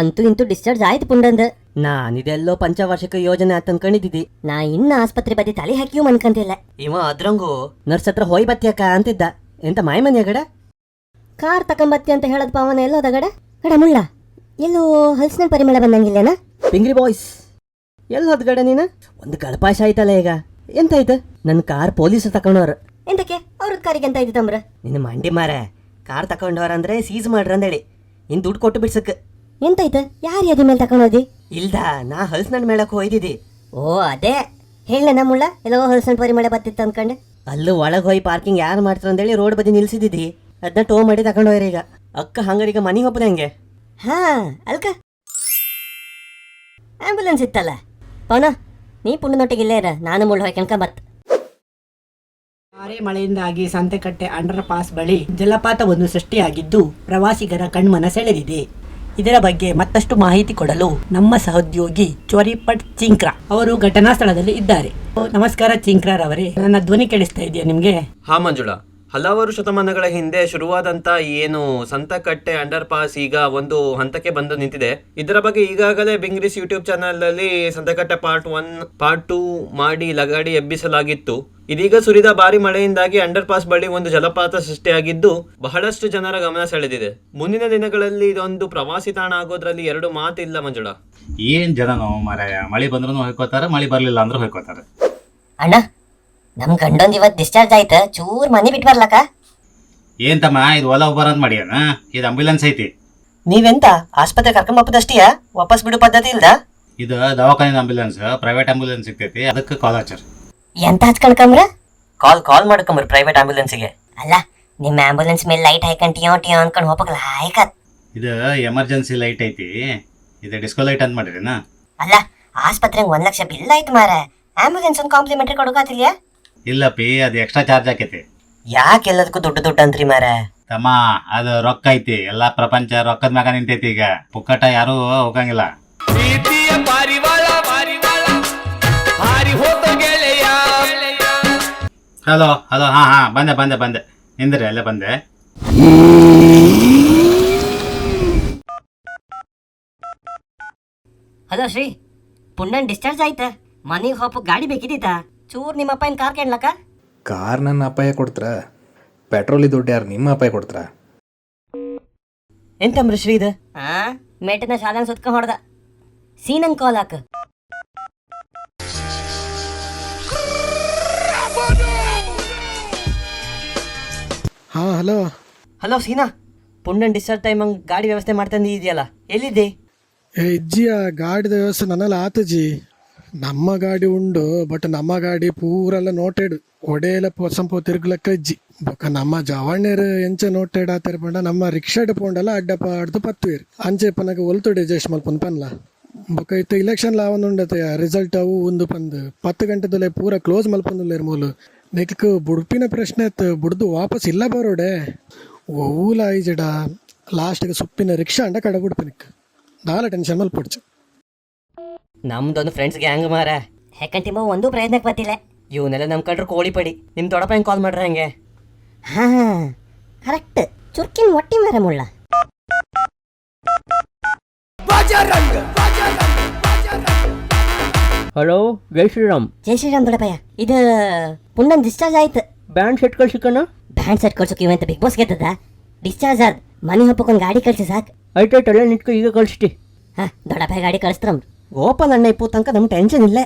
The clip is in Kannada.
ಅಂತೂ ಇಂತೂ ಡಿಸ್ಚಾರ್ಜ್ ಆಯ್ತು ಪುಂಡಂದ. ನಾನಿದೆಲ್ಲೋ ಪಂಚವಾರ್ಷಿಕ ಯೋಜನೆ ಅಂತ ಅನ್ಕೊಂಡಿದ್ದಿ. ನಾ ಇನ್ನ ಆಸ್ಪತ್ರೆ ಬದಿ ತಲೆ ಹಾಕಿಯೂ ಮನ್ಕಂತಿಲ್ಲ. ಇವ ಅದ್ರಂಗು ನರ್ಸ್ ಹತ್ರ ಹೋಯ್ ಬತ್ತಿಯಕ್ಕ ಅಂತಿದ್ದ. ಎಂತ ಮಾಯಮನಿ ಗಡ ಕಾರ್ ತಕೊಂಬತ್ತಿ ಅಂತ ಹೇಳದ್ ಪಾವನ ಎಲ್ಲೋದ ಗಡ ಮುಳ್ಳ ಎಲ್ಲೋ ಹಲ್ಸಿನ ಪರಿಮಳ ಬಂದಂಗಿಲ್ಲೇನ. ಪಿಂಗ್ರಿ ಬಾಯ್ಸ್ ಎಲ್ಲಿ ಹೋದ್ ಗಡ ನೀನ? ಒಂದು ಗಳಪಾಶ ಆಯ್ತಲ್ಲ ಈಗ. ಎಂತಾಯ್ತು? ನನ್ನ ಕಾರ್ ಪೊಲೀಸ್ ತಕೊಂಡವ್ರ. ಎಂತಕ್ಕೆ ಅವ್ರದ್ ಕಾರಿಗೆ ಎಂತ ಆಯ್ತು ತಮ್ರ? ನಿನ್ನ ಮಂಡಿ ಮಾರ ಕಾರ್ ತಕೊಂಡವ್ರಂದ್ರೆ ಸೀಸ್ ಮಾಡ್ರಿ ಅಂದೇಳಿ ಇನ್ ದುಡ್ಡು ಕೊಟ್ಟು ಬಿಡ್ಸಕ್. ಎಂತಾಯ್ತು? ಯಾರು ಅದಿ ಮೇಲೆ ತಕೊಂಡೋದಿ? ಇಲ್ದ ನಾ ಹಲ್ಸ್ನಡ್ ಮೇಳಕ್ ಹೋಯ್ದಿದ್ದಿ. ಓ ಅದೇ ಹೇಳ ಮುಳ್ಳ ಎಲ್ಲೋ ಹಲ್ಸಿನ ಪರಿಮಳ ಬತ್ತಿತ್ತು ಅನ್ಕಂಡೆ. ಅಲ್ಲೂ ಒಳಗೆ ಹೋಗಿ ಪಾರ್ಕಿಂಗ್ ಯಾರು ಮಾಡ್ತಾರ ಅಂದೇಳಿ ರೋಡ್ ಬದಿ ನಿಲ್ಸಿದ್ದಿ. ಅದನ್ನ ಟೋ ಮಾಡಿ ತಕೊಂಡೋಯ್ರಿ ಈಗ. ಅಕ್ಕ ಹಂಗಾರೀಗ ಮನೆಗೆ ಹೋಗ್ಬೋದು ಹೆಂಗೆ? ಹಾ ಅಲ್ಕ ಆಂಬುಲೆನ್ಸ್ ಇತ್ತಲ್ಲ ಪವನ, ನೀ ಪುಂಡನೊಟ್ಟಿಗೆ ಇಲ್ಲೇ ಇರ, ನಾನು ಮುಳ್ಳು ಹೋಗಿ ಕೆಣ್ಕೊಂಬತ್. ಭಾರೀ ಮಳೆಯಿಂದಾಗಿ ಸಂತೆಕಟ್ಟೆ ಅಂಡರ್ ಪಾಸ್ ಬಳಿ ಜಲಪಾತವೊಂದು ಸೃಷ್ಟಿಯಾಗಿದ್ದು ಪ್ರವಾಸಿಗರ ಕಣ್ಮನ ಸೆಳೆದಿದೆ. ಇದರ ಬಗ್ಗೆ ಮತ್ತಷ್ಟು ಮಾಹಿತಿ ಕೊಡಲು ನಮ್ಮ ಸಹೋದ್ಯೋಗಿ ಚೋರಿಪಟ್ ಚಿಂಕ್ರಾ ಅವರು ಘಟನಾ ಸ್ಥಳದಲ್ಲಿ ಇದ್ದಾರೆ. ನಮಸ್ಕಾರ ಚಿಂಕ್ರಾರವರೇ, ನನ್ನ ಧ್ವನಿ ಕೇಳಿಸ್ತಾ ಇದೆಯಾ ನಿಮ್ಗೆ? ಹಾ ಮಂಜುಳಾ, ಹಲವಾರು ಶತಮಾನಗಳ ಹಿಂದೆ ಶುರುವಾದಂತ ಏನು ಸಂತಕಟ್ಟೆ ಅಂಡರ್ ಪಾಸ್ ಈಗ ಒಂದು ಹಂತಕ್ಕೆ ಬಂದು ನಿಂತಿದೆ. ಇದರ ಬಗ್ಗೆ ಈಗಾಗಲೇ ಬಿಂಗ್ರಿಸ್ ಯೂಟ್ಯೂಬ್ ಚಾನಲ್ ಅಲ್ಲಿ ಸಂತಕಟ್ಟೆ ಪಾರ್ಟ್ 1 ಪಾರ್ಟ್ 2 ಮಾಡಿ ಲಗಾಡಿ ಎಬ್ಬಿಸಲಾಗಿತ್ತು. ಇದೀಗ ಸುರಿದ ಭಾರಿ ಮಳೆಯಿಂದಾಗಿ ಅಂಡರ್ ಪಾಸ್ ಬಳಿ ಒಂದು ಜಲಪಾತ ಸೃಷ್ಟಿಯಾಗಿದ್ದು ಬಹಳಷ್ಟು ಜನರ ಗಮನ ಸೆಳೆದಿದೆ. ಮುಂದಿನ ದಿನಗಳಲ್ಲಿ ಇದೊಂದು ಪ್ರವಾಸಿ ತಾಣ ಆಗೋದ್ರಲ್ಲಿ ಎರಡು ಮಾತಿಲ್ಲ ಮಂಜುಳಾ. ಏನ್ ಜನನೋ ಮಾರಾಯ, ಮಳಿ ಬಂದ್ರೂ ಹೋಯ್ಕೋತಾರ, ಮಳಿ ಬರ್ಲಿಲ್ಲ ಅಂದ್ರೂ ಹೋಯ್ಕೋತಾರ. ಅಣ್ಣ ನಮ್ ಗಂಡೊಂದ್ ಇವತ್ ಡಿಸ್ಚಾರ್ಜ್ ಆಯ್ತ, ಚೂರ್ ಮನೆ ಬಿಟ್ಟು ಬರ್ಲಕ್ಕ. ಏನ್ ತಮ್ಮ, ಇದು ಓಲಾ ಉಬರ್ ಅಂತ ಮಾಡ್ಯಾನ? ಇದು ಆಂಬ್ಯುಲೆನ್ಸ್ ಐತಿ. ನೀವೆಂತ ಆಸ್ಪತ್ರೆ ಕರ್ಕೊಂಬಪ್ಪದಷ್ಟಿಯಾ? ವಾಪಸ್ ಬಿಡು ಪದ್ಧತಿ ಇಲ್ದ? ಇದು ದವಾಖಾನೆ ಆಂಬ್ಯುಲೆನ್ಸ್, ಪ್ರೈವೇಟ್ ಆಂಬ್ಯುಲೆನ್ಸ್ ಸಿಗ್ತೈತಿ, ಅದಕ್ಕೆ ಕಾಲ್ ಹಚ್ಚರ್. ಎಂತ ಹಚ್ಕೊಂಡ್ಕಂಬ್ರ? ಕಾಲ್ ಮಾಡ್ಕೊಂಬ್ರಿ ಪ್ರೈವೇಟ್ ಆಂಬ್ಯುಲೆನ್ಸ್ಗೆ. ಅಲ್ಲ ನಿಮ್ ಆಂಬುಲೆನ್ಸ್ ಮೇಲೆ ಲೈಟ್ ಹಾಕೊಂಡ್ ಟಿಯೋ ಟಿಯೋ ಅನ್ಕೊಂಡ್ ಹೋಗಲ್ಲ ಹಾಯ್ಕತ್. ಇದು ಎಮರ್ಜೆನ್ಸಿ ಲೈಟ್ ಐತಿ, ಇದು ಡಿಸ್ಕೋ ಲೈಟ್ ಅಂತ ಮಾಡಿರೇನ? ಅಲ್ಲ ಆಸ್ಪತ್ರೆಗೆ 1 ಲಕ್ಷ ಬಿಲ್ ಆಯ್ತು ಮಾರ, ಆಂಬುಲೆನ್ಸ್ ಒಂದು ಕಾಂಪ್ಲಿಮೆಂಟರಿ ಕೊಡೋಕಾತಿಲ್ಯಾ? ಇಲ್ಲಪ್ಪಿ, ಅದು ಎಕ್ಸ್ಟ್ರಾ ಚಾರ್ಜ್ ಆಕೈತಿ. ಯಾಕೆ ಎಲ್ಲದಕ್ಕೂ ದುಡ್ಡು ಅಂತ್ರಿ ಮಾರ? ತಮ್ಮ, ಅದು ರೊಕ್ಕ ಐತಿ, ಎಲ್ಲಾ ಪ್ರಪಂಚ ರೊಕ್ಕದ ಮ್ಯಾಗ ನಿಂತೈತಿ. ಈಗ ಪುಕ್ಕಟ ಯಾರು ಹೋಗಂಗಿಲ್ಲ. ಹಲೋ ಹಲೋ, ಹಾ ಬಂದೆ ನಿಂದ್ರಿ, ಅಲ್ಲೇ ಬಂದೆ. ಹಲೋ ಶ್ರೀ, ಪುಂಡನ್ ಡಿಸ್ಚಾರ್ಜ್ ಆಯ್ತ, ಮನೆಗೆ ಹೋಗೋ ಗಾಡಿ ಬೇಕಿದ್ದೀತ? ಚೂರ್ ನಿಮ್ಮ ಅಪ್ಪ ಕಾರ್ ಕೇಳಲಕ್ಕ? ಕಾರ್ ನನ್ನ ಅಪಾಯ ಕೊಡ್ತಾರ, ಪೆಟ್ರೋಲಿ ದುಡ್ಡು ಯಾರು ನಿಮ್ಮ ಅಪಾಯ ಕೊಡ್ತಾರ? ಎಂತಂಬ್ರಿ ಶ್ರೀ ಇದು? ಮೇಟಿನ ಶಾಲೆನ ಸುತ್ಕೊಂಡ್ ಹೊಡ್ದ, ಸೀನಂಗ್ ಕಾಲ್ ಹಾಕ. ಹಾ ಹಲೋ ಹಲೋ ಸೀನಾ, ಪುಂಡನ್ ಡಿಸ್ಚಾರ್ಜ್ ಟೈಮ್ ಹಂಗೆ ಗಾಡಿ ವ್ಯವಸ್ಥೆ ಮಾಡ್ತಂದು ಇದೆಯಲ್ಲ, ಎಲ್ಲಿದ್ದೆ? ಏ ಇಜ್ಜಿಯ ಗಾಡಿದ ವ್ಯವಸ್ಥೆ ನನ್ನಲ್ಲಿ ಆತಜಿ. ನಮ್ಮ ಗಾಡಿ ಉಂಡು, ಬಟ್ ನಮ್ಮ ಗಾಡಿ ಪೂರೆಲ್ಲ ನೋಟೆಡ್ ಒಡೆಯಲ್ಲ ಸಂಪು ತಿರುಗ್ಲಕ್ಕ ಇಜ್ಜಿ. ಬೊಕ್ಕ ನಮ್ಮ ಜವಾಣ್ಯರು ಎಂಚ ನೋಟೆಡ್ ಆತರ ಪಂಡ ನಮ್ಮ ರಿಕ್ಷಾಡ್ ಪೋಂಡಲ್ಲ ಅಡ್ಡಪ್ಪ ಆಡ್ದು ಪತ್ತುವೇರು ಅಂಚೆ ಪನಗ ಒಲ್ತೊಡೆ ಜೇಶ್ ಮಲ್ಪನ್ ಪನ್ಲ. ಬೊಕ್ಕ ಇತ್ತು ಇಲೆಕ್ಷನ್ ಲಾವೊಂದುಂಡತೆ ರಿಸಲ್ಟ್ ಅವು ಒಂದು ಪಂದು 10 ಗಂಟೆದಲ್ಲೇ ಪೂರ ಕ್ಲೋಸ್ ಮಲ್ಪಂದುಲ್ಲೇರು ಮೂಲು. ನೆಕ್ಕು ಬುಡ್ಪಿನ ಪ್ರಶ್ನೆ ಇತ್ತು, ಬುಡ್ದು ವಾಪಸ್ ಇಲ್ಲ ಬರೋಡೆ ಓಲ ಐಜಡ ಲಾಸ್ಟ್ಗೆ ಸುಪ್ಪಿನ ರಿಕ್ಷಾ ಅಂಡ ಕಡ ಬುಡ್ಪಿನಕ್ ನಾಳೆ ಟೆನ್ಷನ್ ಮಲ್ಪಡ್ಚು. ನಮ್ದೊಂದು ಫ್ರೆಂಡ್ಸ್ ಗ್ಯಾಂಗ್ ಮಾರ, ಹೆಕ್ಕಂಟಿಂಬ ಒಂದೂ ಪ್ರಯತ್ನಕ್ಕೆ ಬರ್ತಿಲ್ಲ. ಇವನ್ನೆಲ್ಲ ನಮ್ಮ ಕಂಡ್ರೆ ಕೋಳಿ ಪಡಿ. ನಿಮ್ಮ ದೊಡ್ಡಪ್ಪ ಹೆಂಗೆ ಕಾಲ್ ಮಾಡ್ರೆ ಹಂಗೆ? ಹಾ ಕರೆಕ್ಟ್, ಚುರ್ಕಿನ ಒಟ್ಟಿ ಮಾರ ಮುಳ್ಳ. ಹಲೋ, ಜೈ ಶ್ರೀರಾಮ್. ಜೈ ಶ್ರೀರಾಮ್ ದೊಡ್ಡಪ್ಪಯ್ಯ, ಇದು ಪುಂಡನ್ ಡಿಸ್ಚಾರ್ಜ್ ಆಯ್ತು. ಬ್ಯಾಂಡ್ ಸೆಟ್ ಕಳ್ಸಿಕಣ್ಣ. ಬ್ಯಾಂಡ್ ಸೆಟ್ ಕಳ್ಸೋಕೆ ಇವಂತ ಬಿಗ್ ಬಾಸ್ ಗೆದ್ದದ? ಡಿಸ್ಚಾರ್ಜ್ ಆದ್ ಮನೆ ಹಬ್ಬಕ್ಕೊಂದು ಗಾಡಿ ಕಳ್ಸಿ ಸಾಕು. ಆಯ್ತಾಯ್ತು, ಎಲ್ಲ ನಿಟ್ಕೊ ಈಗ ಕಳಿಸ್ತಿ. ಹಾ ದೊಡ್ಡಪ್ಪ ಗಾಡಿ ಕಳಿಸ್ತಾರ. ಗೋಪಾಲ್ ಅಣ್ಣ ಇಪ್ಪು ತನಕ ನಮ್ಗೆ ಟೆನ್ಷನ್ ಇಲ್ಲ.